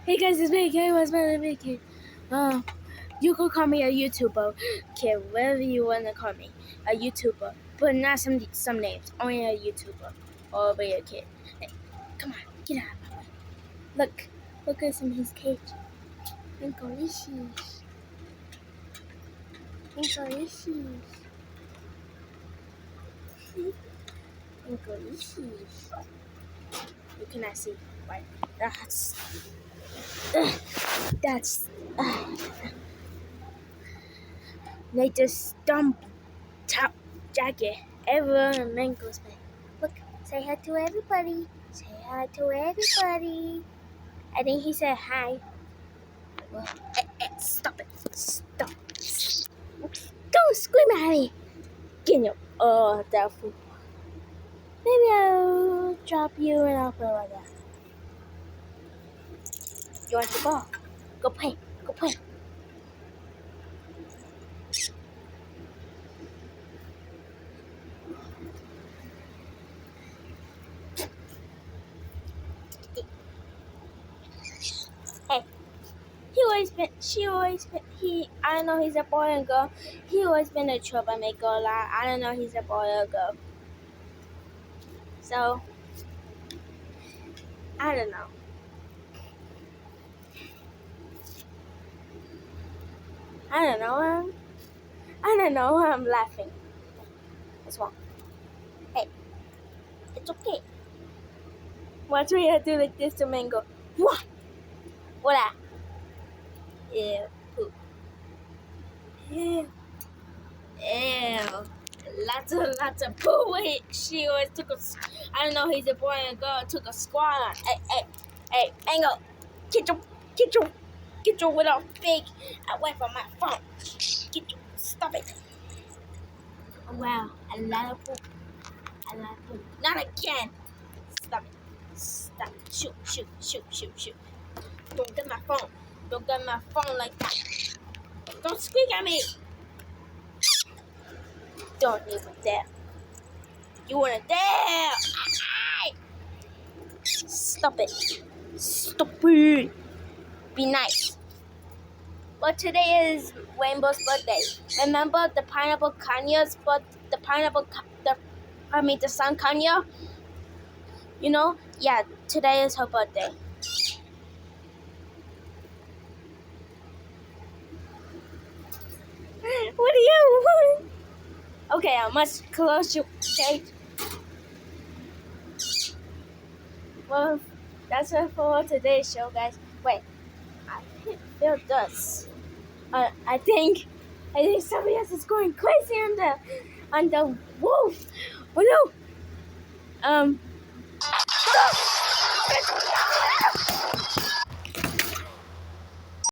Hey guys, it's me, Kay. What's my name, Kay? You could call me a YouTuber, okay, whatever you wanna call me, a YouTuber, but not some names, only a YouTuber or be a kid. Hey, come on, get out of my way. Look at his cage. Incolicious. You cannot see, right? That's latest stump top jacket ever in Mango's bag. Look, say hi to everybody. Say hi to everybody. I think he said hi. Well, stop it. Stop. Don't scream at me. Get your that fool. Maybe I'll drop you and I'll play like that. You want the ball? Go play. Go play. Hey. I don't know he's a boy and girl. He always been a troublemaker a lot. I don't know he's a boy or girl. So, I don't know. I don't know why I'm laughing. What's wrong? Hey, it's okay. Watch me do like this to Mango. What? What that? Ew. Poop. Ew. Ew. Lots of poo. Wait, she always took I don't know, he's a boy and girl, took a squat on. Hey, Mango. Get your little fake away from my phone. Stop it. Oh, wow, a lot of poop. Not again. Stop it. Shoot. Don't get my phone like that. Don't squeak at me. Don't even dare. You wanna dare? Stop it. Be nice. Well, today is Rainbow's birthday. Remember the pineapple Kanye's but the son Kanye? You know? Yeah, today is her birthday. What do you want? Okay, I must close your gate. Well, that's it for today's show, guys. Wait, I feel dust. I think somebody else is going crazy on the wolf. Oh no.